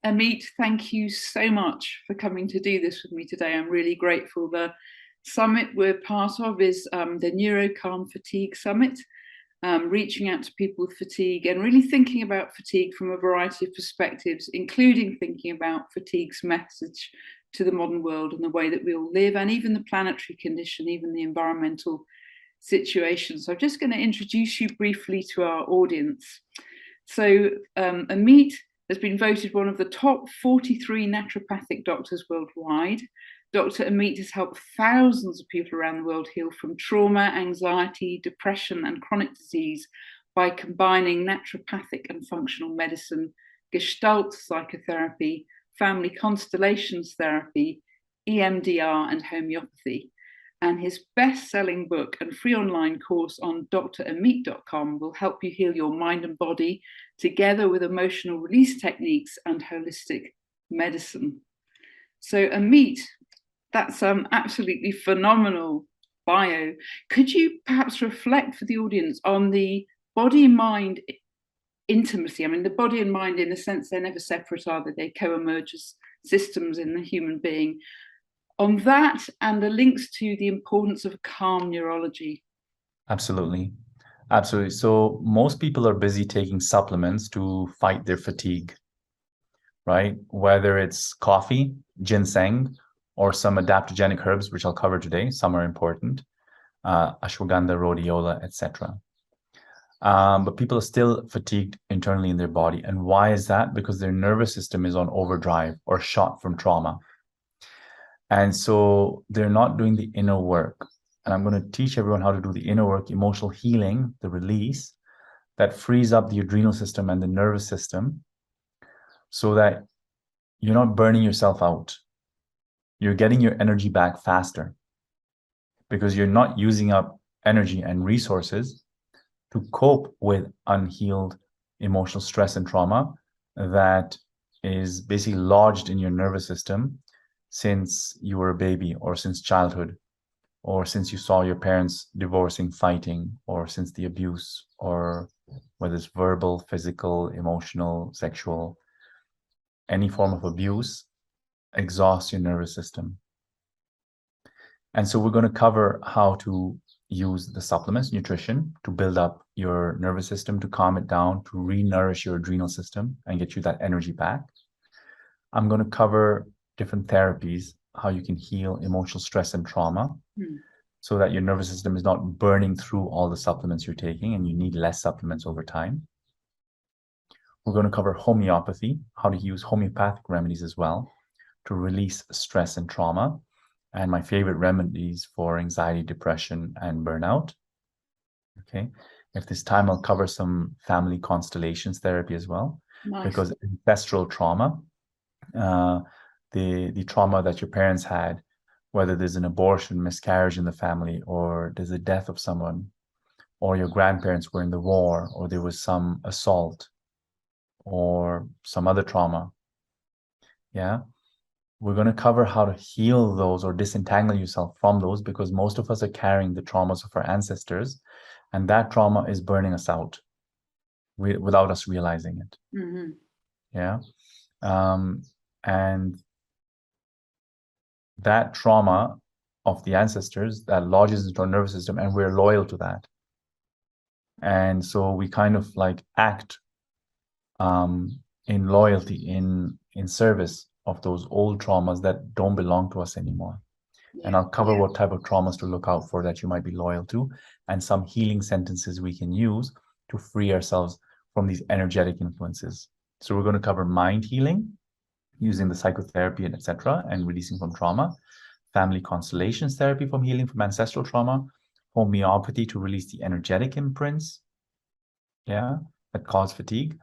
Ameet, thank you so much for coming to do this with me today. I'm really grateful. The summit we're part of is the Neurocalm Fatigue Summit, reaching out to people with fatigue and really thinking about fatigue from a variety of perspectives, including thinking about fatigue's message to the modern world and the way that we all live, and even the planetary condition, even the environmental situation. So I'm just going to introduce you briefly to our audience. So Ameet has been voted one of the top 43 naturopathic doctors worldwide. Dr. Ameet has helped thousands of people around the world heal from trauma, anxiety, depression, and chronic disease by combining naturopathic and functional medicine, Gestalt psychotherapy, family constellations therapy, EMDR, and homeopathy. And his best-selling book and free online course on drameet.com will help you heal your mind and body together with emotional release techniques and holistic medicine. So Ameet, that's absolutely phenomenal bio. Could you perhaps reflect for the audience on the body and mind intimacy? I mean, the body and mind, in a sense, they're never separate, are they? They co-emerge as systems in the human being. On that and the links to the importance of calm neurology. Absolutely. Absolutely. So most people are busy taking supplements to fight their fatigue, right? Whether it's coffee, ginseng, or some adaptogenic herbs, which I'll cover today. Some are important, ashwagandha, rhodiola, etc. But people are still fatigued internally in their body. And why is that? Because their nervous system is on overdrive or shot from trauma. And so they're not doing the inner work. And I'm going to teach everyone how to do the inner work, emotional healing, the release that frees up the adrenal system and the nervous system so that you're not burning yourself out. You're getting your energy back faster because you're not using up energy and resources to cope with unhealed emotional stress and trauma that is basically lodged in your nervous system since you were a baby or since childhood, or since you saw your parents divorcing, fighting, or since the abuse, or whether it's verbal, physical, emotional, sexual, any form of abuse exhausts your nervous system. And so we're going to cover how to use the supplements, nutrition, to build up your nervous system, to calm it down, to re-nourish your adrenal system and get you that energy back. I'm going to cover different therapies, how you can heal emotional stress and trauma so that your nervous system is not burning through all the supplements you're taking and you need less supplements over time. We're going to cover homeopathy, how to use homeopathic remedies as well to release stress and trauma, and my favorite remedies for anxiety, depression, and burnout. Okay. If there's time, I'll cover some family constellations therapy as well. Nice. Because ancestral trauma, the trauma that your parents had, whether there's an abortion, miscarriage in the family, or there's a death of someone, or your grandparents were in the war, or there was some assault, or some other trauma. Yeah. We're going to cover how to heal those or disentangle yourself from those, because most of us are carrying the traumas of our ancestors, and that trauma is burning us out without us realizing it. Mm-hmm. Yeah. And that trauma of the ancestors that lodges into our nervous system, and we're loyal to that. And so we kind of like act in loyalty, in service of those old traumas that don't belong to us anymore. And I'll cover what type of traumas to look out for that you might be loyal to, and some healing sentences we can use to free ourselves from these energetic influences. So we're going to cover mind healing using the psychotherapy and etc., and releasing from trauma, family constellations therapy from healing from ancestral trauma, homeopathy to release the energetic imprints, that cause fatigue.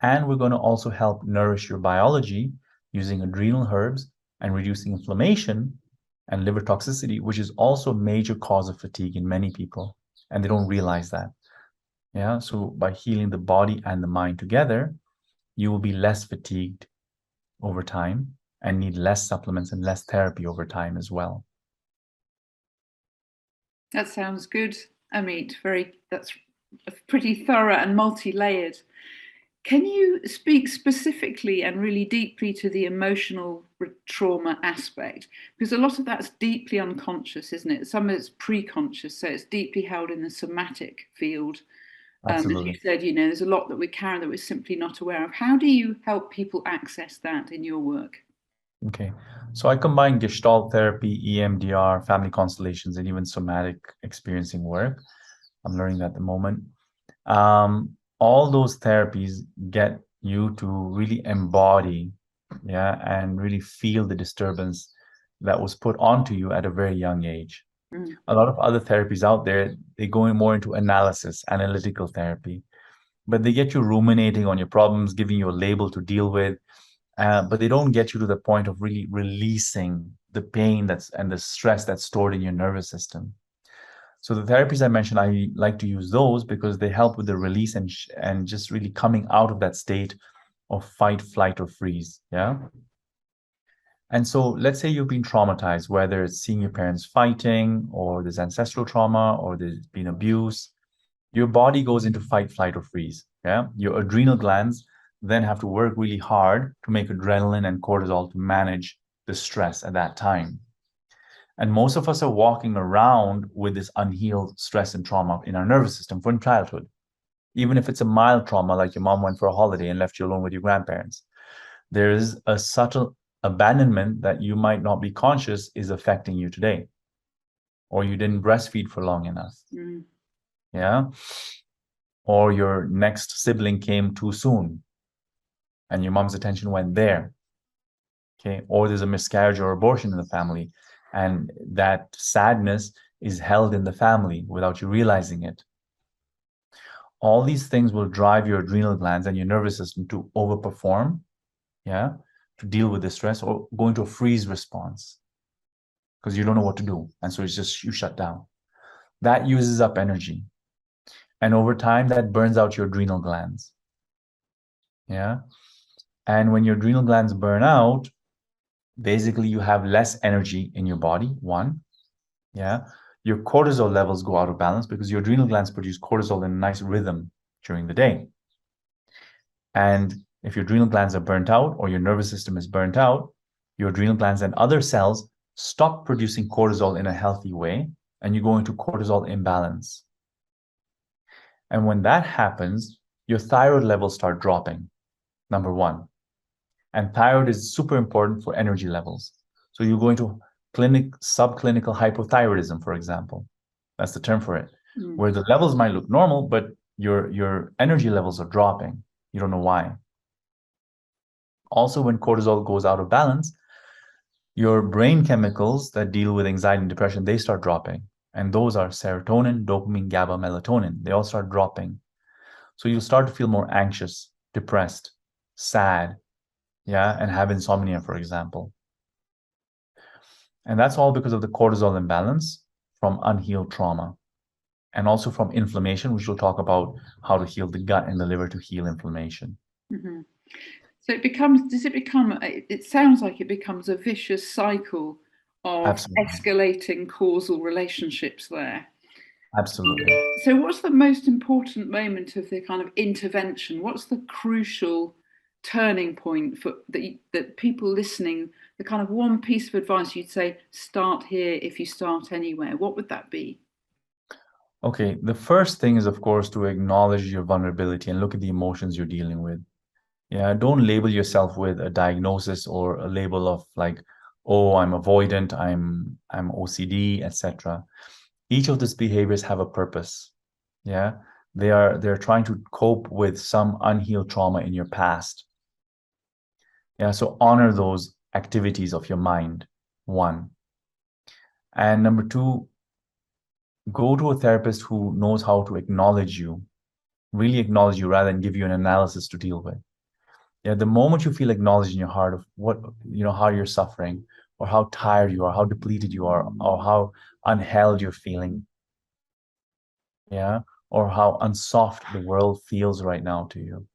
And we're going to also help nourish your biology using adrenal herbs and reducing inflammation and liver toxicity, which is also a major cause of fatigue in many people, and they don't realize that. Yeah, so by healing the body and the mind together, you will be less fatigued over time and need less supplements and less therapy over time as well. That sounds good, Ameet. That's pretty thorough and multi-layered. Can you speak specifically and really deeply to the emotional trauma aspect? Because a lot of that's deeply unconscious, isn't it? Some of it's pre-conscious, so it's deeply held in the somatic field. As you Absolutely. said, you know, there's a lot that we carry that we're simply not aware of. How do you help people access that in your work? Okay. So I combine Gestalt therapy, EMDR, family constellations, and even somatic experiencing work. I'm learning that at the moment. All those therapies get you to really embody, yeah, and really feel the disturbance that was put onto you at a very young age. Mm. A lot of other therapies out there, they go more into analysis, analytical therapy, but they get you ruminating on your problems, giving you a label to deal with, but they don't get you to the point of really releasing the pain that's and the stress that's stored in your nervous system. So the therapies I mentioned, I like to use those because they help with the release and just really coming out of that state of fight, flight, or freeze. Yeah. And so let's say you've been traumatized, whether it's seeing your parents fighting, or there's ancestral trauma, or there's been abuse. Your body goes into fight, flight, or freeze. Yeah. Your adrenal glands then have to work really hard to make adrenaline and cortisol to manage the stress at that time. And most of us are walking around with this unhealed stress and trauma in our nervous system from childhood. Even if it's a mild trauma, like your mom went for a holiday and left you alone with your grandparents, there is a subtle abandonment that you might not be conscious is affecting you today, or you didn't breastfeed for long enough. Mm. Yeah. Or your next sibling came too soon and your mom's attention went there. Okay. Or there's a miscarriage or abortion in the family, and that sadness is held in the family without you realizing it. All these things will drive your adrenal glands and your nervous system to overperform, yeah, to deal with the stress, or go into a freeze response because you don't know what to do. And so it's just you shut down. That uses up energy. And over time, that burns out your adrenal glands. Yeah. And when your adrenal glands burn out, basically you have less energy in your body, one. Yeah. Your cortisol levels go out of balance because your adrenal glands produce cortisol in a nice rhythm during the day. And if your adrenal glands are burnt out or your nervous system is burnt out, your adrenal glands and other cells stop producing cortisol in a healthy way, and you go into cortisol imbalance. And when that happens, your thyroid levels start dropping, number one. And thyroid is super important for energy levels. So you go into subclinical hypothyroidism, for example. That's the term for it, Mm. where the levels might look normal, but your energy levels are dropping. You don't know why. Also, when cortisol goes out of balance, your brain chemicals that deal with anxiety and depression, they start dropping. And those are serotonin, dopamine, GABA, melatonin. They all start dropping. So you'll start to feel more anxious, depressed, sad, yeah, and have insomnia, for example. And that's all because of the cortisol imbalance from unhealed trauma, and also from inflammation, which we'll talk about how to heal the gut and the liver to heal inflammation. Mm-hmm. So it becomes, does it become, it sounds like it becomes a vicious cycle of Absolutely. escalating causal relationships there. Absolutely. So what's the most important moment of the kind of intervention? What's the crucial turning point for that people listening, the kind of one piece of advice you'd say, start here if you start anywhere? What would that be? Okay, the first thing is, of course, to acknowledge your vulnerability and look at the emotions you're dealing with. Yeah, don't label yourself with a diagnosis or a label of like, oh, I'm avoidant, I'm OCD, etc. Each of these behaviors have a purpose. Yeah, they're trying to cope with some unhealed trauma in your past. Yeah, so honor those activities of your mind, one. And number two, go to a therapist who knows how to acknowledge you, really acknowledge you rather than give you an analysis to deal with. Yeah, the moment you feel acknowledged in your heart of what, how you're suffering, or how tired you are, how depleted you are, or how unheld you're feeling, yeah, or how unsoft the world feels right now to you,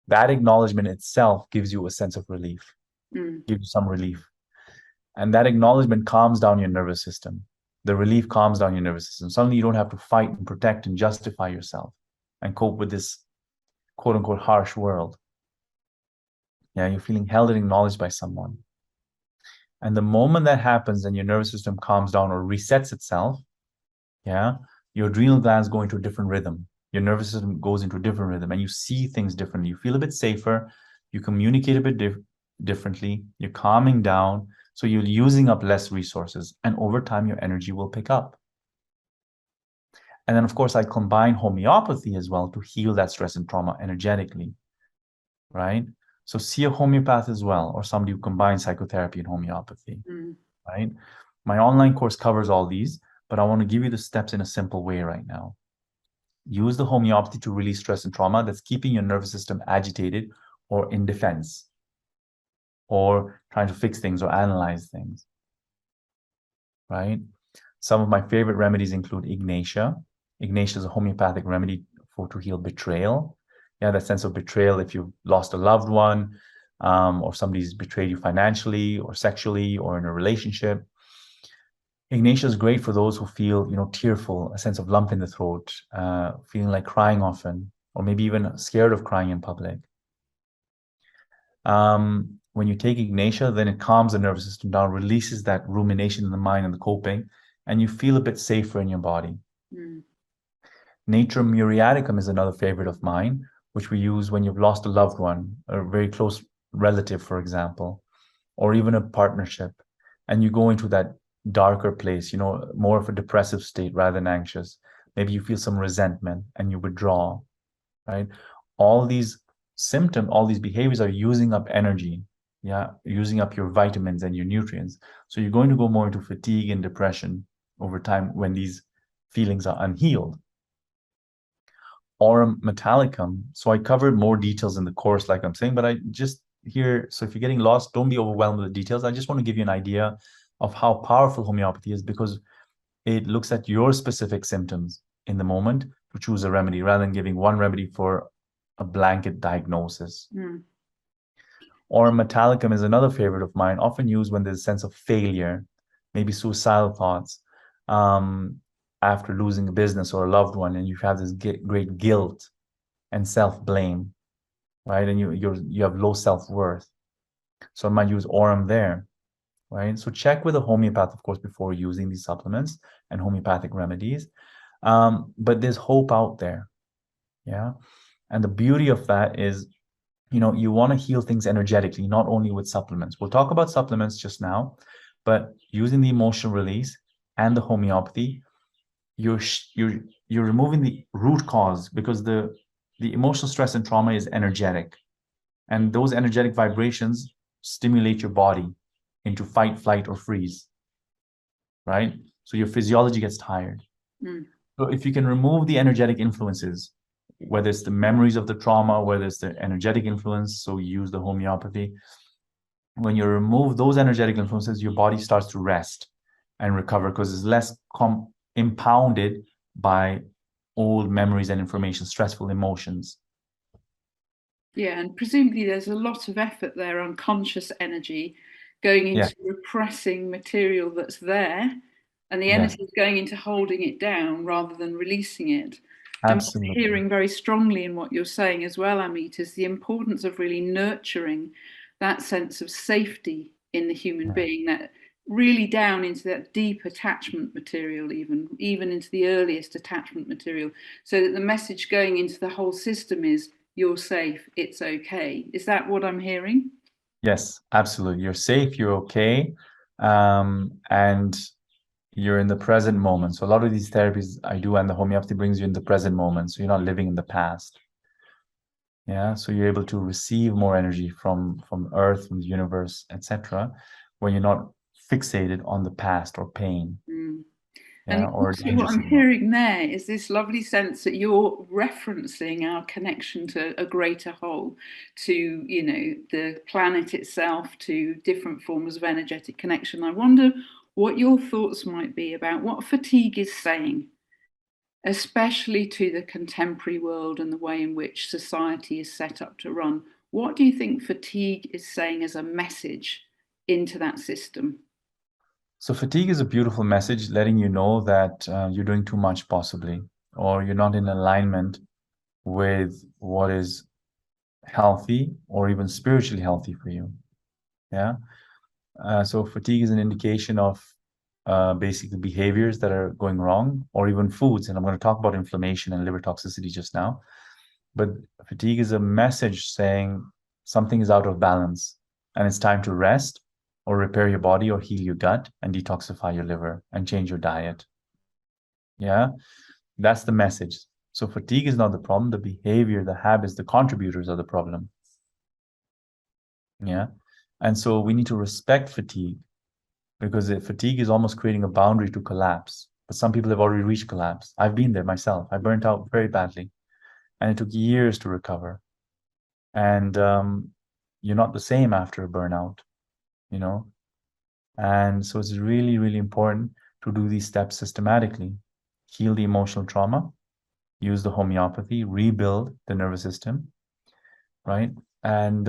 that acknowledgement itself gives you a sense of relief, Mm. gives you some relief. And that acknowledgement calms down your nervous system. The relief calms down your nervous system. Suddenly you don't have to fight and protect and justify yourself and cope with this quote unquote harsh world. Yeah, you're feeling held and acknowledged by someone. And the moment that happens and your nervous system calms down or resets itself, yeah, your adrenal glands go into a different rhythm. Your nervous system goes into a different rhythm and you see things differently. You feel a bit safer. You communicate a bit differently. You're calming down. So you're using up less resources. And over time, your energy will pick up. And then, of course, I combine homeopathy as well to heal that stress and trauma energetically, right? So see a homeopath as well, or somebody who combines psychotherapy and homeopathy, right? My online course covers all these, but I want to give you the steps in a simple way right now. Use the homeopathy to release stress and trauma that's keeping your nervous system agitated or in defense, or trying to fix things or analyze things, right? Some of my favorite remedies include Ignatia. Ignatia is a homeopathic remedy to heal betrayal. Yeah, that sense of betrayal if you've lost a loved one, or somebody's betrayed you financially or sexually or in a relationship. Ignatia is great for those who feel, tearful, a sense of lump in the throat, feeling like crying often, or maybe even scared of crying in public. When you take Ignatia, then it calms the nervous system down, releases that rumination in the mind and the coping, and you feel a bit safer in your body. Nature muriaticum is another favorite of mine, which we use when you've lost a loved one, a very close relative, for example, or even a partnership, and you go into that darker place, more of a depressive state rather than anxious. Maybe you feel some resentment and you withdraw, right? All these symptoms, all these behaviors are using up energy, using up your vitamins and your nutrients. So you're going to go more into fatigue and depression over time when these feelings are unhealed. Aurum metallicum. So I covered more details in the course, like I'm saying, but I just here, so if you're getting lost, don't be overwhelmed with the details. I just want to give you an idea of how powerful homeopathy is, because it looks at your specific symptoms in the moment to choose a remedy rather than giving one remedy for a blanket diagnosis. Or metallicum is another favorite of mine, often used when there's a sense of failure, maybe suicidal thoughts, after losing a business or a loved one, and you have this great guilt and self-blame, right? And you have low self-worth. So I might use Aurum there, right? So check with a homeopath, of course, before using these supplements and homeopathic remedies. But there's hope out there, yeah? And the beauty of that is, you want to heal things energetically, not only with supplements. We'll talk about supplements just now, but using the emotional release and the homeopathy, you're removing the root cause, because the emotional stress and trauma is energetic, and those energetic vibrations stimulate your body into fight, flight, or freeze, right? So your physiology gets tired. So if you can remove the energetic influences, whether it's the memories of the trauma, whether it's the energetic influence, so you use the homeopathy. When you remove those energetic influences, your body starts to rest and recover, because it's less impounded by old memories and information, stressful emotions. Yeah, and presumably there's a lot of effort there, unconscious energy, going into repressing material that's there, and the energy is going into holding it down rather than releasing it. Absolutely. And hearing very strongly in what you're saying as well, Ameet, is the importance of really nurturing that sense of safety in the human being, that really down into that deep attachment material, even into the earliest attachment material, so that the message going into the whole system is, you're safe, it's okay. Is that what I'm hearing? Yes, absolutely. You're safe, you're okay, and you're in the present moment. So a lot of these therapies I do, and the homeopathy brings you in the present moment, so you're not living in the past. Yeah, so you're able to receive more energy from Earth, from the universe, etc., when you're not fixated on the past or pain. And Or what I'm hearing there is this lovely sense that you're referencing our connection to a greater whole, to, the planet itself, to different forms of energetic connection. I wonder what your thoughts might be about what fatigue is saying, especially to the contemporary world and the way in which society is set up to run. What do you think fatigue is saying as a message into that system? So fatigue is a beautiful message, letting you know that you're doing too much, possibly, or you're not in alignment with what is healthy or even spiritually healthy for you. Yeah. So fatigue is an indication of basically behaviors that are going wrong, or even foods. And I'm going to talk about inflammation and liver toxicity just now. But fatigue is a message saying something is out of balance and it's time to rest or repair your body or heal your gut and detoxify your liver and change your diet. Yeah, that's the message. So fatigue is not the problem. The behavior, the habits, the contributors are the problem. Yeah. And so we need to respect fatigue, because fatigue is almost creating a boundary to collapse. But some people have already reached collapse. I've been there myself. I burnt out very badly, and it took years to recover. And you're not the same after a burnout, you know? And so it's really, really important to do these steps systematically. Heal the emotional trauma, use the homeopathy, rebuild the nervous system, right? And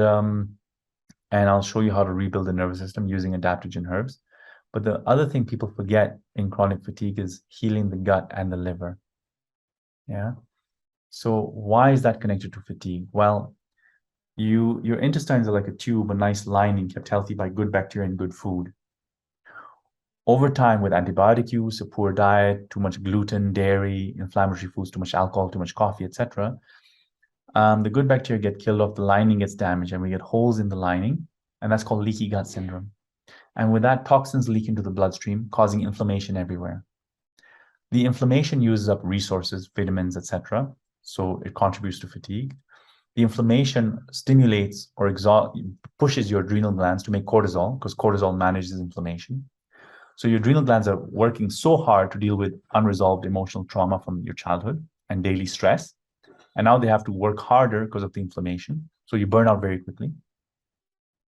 I'll show you how to rebuild the nervous system using adaptogen herbs. But the other thing people forget in chronic fatigue is healing the gut and the liver. Yeah. So why is that connected to fatigue? Well, your intestines are like a tube, a nice lining kept healthy by good bacteria and good food. Over time, with antibiotic use, a poor diet, too much gluten, dairy, inflammatory foods, too much alcohol, too much coffee, etc., the good bacteria get killed off, the lining gets damaged, and we get holes in the lining, and that's called leaky gut syndrome. And with that, toxins leak into the bloodstream, causing inflammation everywhere. The inflammation uses up resources, vitamins, etc., so it contributes to fatigue. The inflammation stimulates or pushes your adrenal glands to make cortisol, because cortisol manages inflammation. So your adrenal glands are working so hard to deal with unresolved emotional trauma from your childhood and daily stress. And now they have to work harder because of the inflammation. So you burn out very quickly,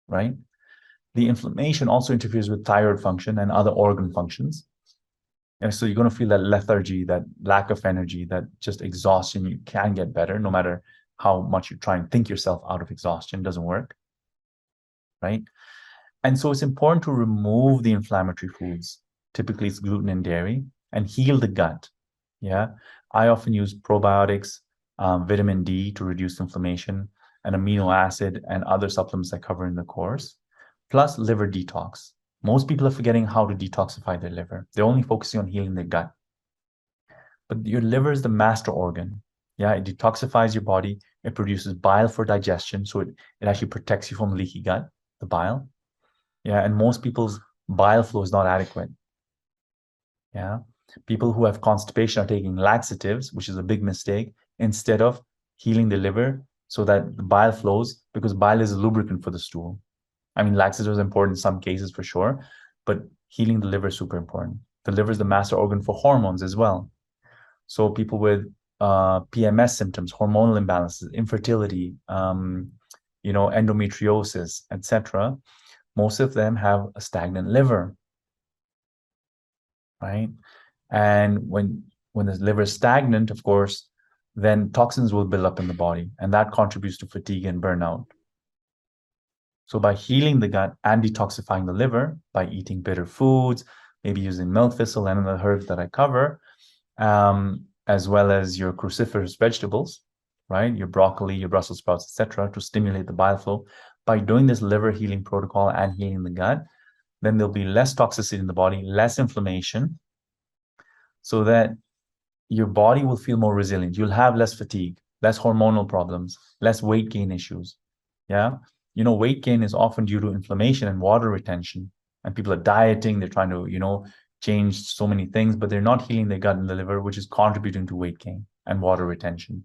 right? The inflammation also interferes with thyroid function and other organ functions. And so you're going to feel that lethargy, that lack of energy, that just exhaustion. You can get better no matter how much you try and think yourself out of exhaustion. It doesn't work, right? And so it's important to remove the inflammatory foods. Typically, it's gluten and dairy, and heal the gut. Yeah. I often use probiotics, vitamin D to reduce inflammation, and amino acid and other supplements I cover in the course, plus liver detox. Most people are forgetting how to detoxify their liver. They're only focusing on healing their gut. But your liver is the master organ. Yeah, it detoxifies your body. It produces bile for digestion. So it actually protects you from leaky gut, the bile. Yeah, and most people's bile flow is not adequate. Yeah, people who have constipation are taking laxatives, which is a big mistake, instead of healing the liver so that the bile flows, because bile is a lubricant for the stool. I mean, laxatives are important in some cases for sure, but healing the liver is super important. The liver is the master organ for hormones as well. So people with PMS symptoms, hormonal imbalances, infertility, endometriosis, etc., most of them have a stagnant liver, right? And when the liver is stagnant, of course, then toxins will build up in the body, and that contributes to fatigue and burnout. So by healing the gut and detoxifying the liver, by eating bitter foods, maybe using milk thistle and the herbs that I cover, as well as your cruciferous vegetables, right? Your broccoli, your Brussels sprouts, etc., to stimulate the bile flow. By doing this liver healing protocol and healing the gut, then there'll be less toxicity in the body, less inflammation, so that your body will feel more resilient. You'll have less fatigue, less hormonal problems, less weight gain issues. Yeah. Weight gain is often due to inflammation and water retention. And people are dieting, they're trying to, change so many things, but they're not healing their gut and the liver, which is contributing to weight gain and water retention.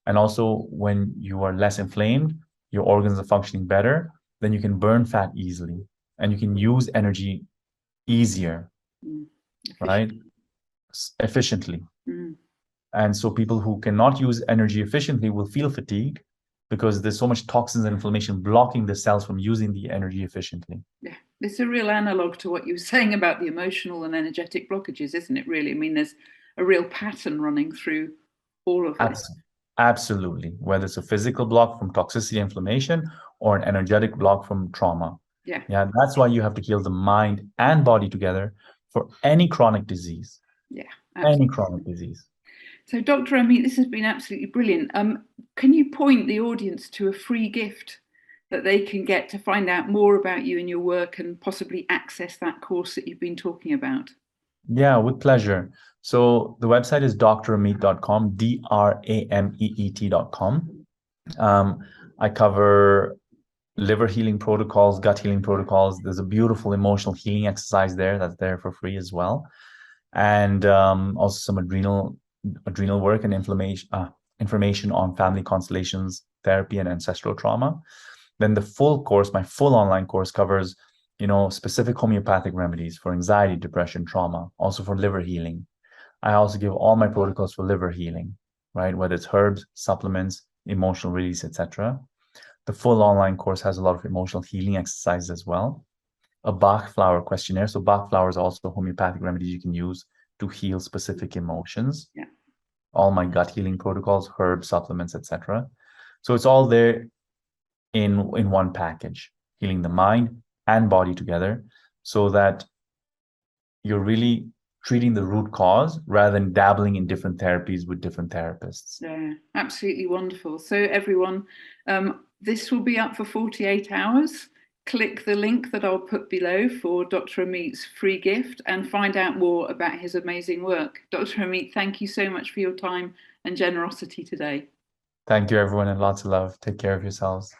And also, when you are less inflamed, your organs are functioning better, then you can burn fat easily and you can use energy easier, right? Efficiently. And so people who cannot use energy efficiently will feel fatigue because there's so much toxins and inflammation blocking the cells from using the energy efficiently. Yeah, it's a real analog to what you were saying about the emotional and energetic blockages, isn't it, really? I mean, there's a real pattern running through all of it. Absolutely. Whether it's a physical block from toxicity, inflammation, or an energetic block from trauma. Yeah. Yeah, that's why you have to heal the mind and body together for any chronic disease. Yeah, absolutely. Any chronic disease. So, Dr. Ameet, this has been absolutely brilliant. Can you point the audience to a free gift that they can get to find out more about you and your work and possibly access that course that you've been talking about? Yeah, with pleasure. So the website is drameet.com, drameet.com. I cover liver healing protocols, gut healing protocols. There's a beautiful emotional healing exercise there that's there for free as well, and also some adrenal work and information on family constellations, therapy, and ancestral trauma. Then the full course, my full online course, covers specific homeopathic remedies for anxiety, depression, trauma, also for liver healing. I also give all my protocols for liver healing, right? Whether it's herbs, supplements, emotional release, etc. The full online course has a lot of emotional healing exercises as well. A Bach flower questionnaire. So Bach flower is also homeopathic remedies you can use to heal specific emotions. Yeah. All my gut healing protocols, herbs, supplements, etc. So it's all there in one package, healing the mind and body together, so that you're really treating the root cause rather than dabbling in different therapies with different therapists. Yeah, absolutely wonderful. So everyone, this will be up for 48 hours. Click the link that I'll put below for Dr. Ameet's free gift and find out more about his amazing work. Dr. Ameet, thank you so much for your time and generosity today. Thank you, everyone, and lots of love. Take care of yourselves.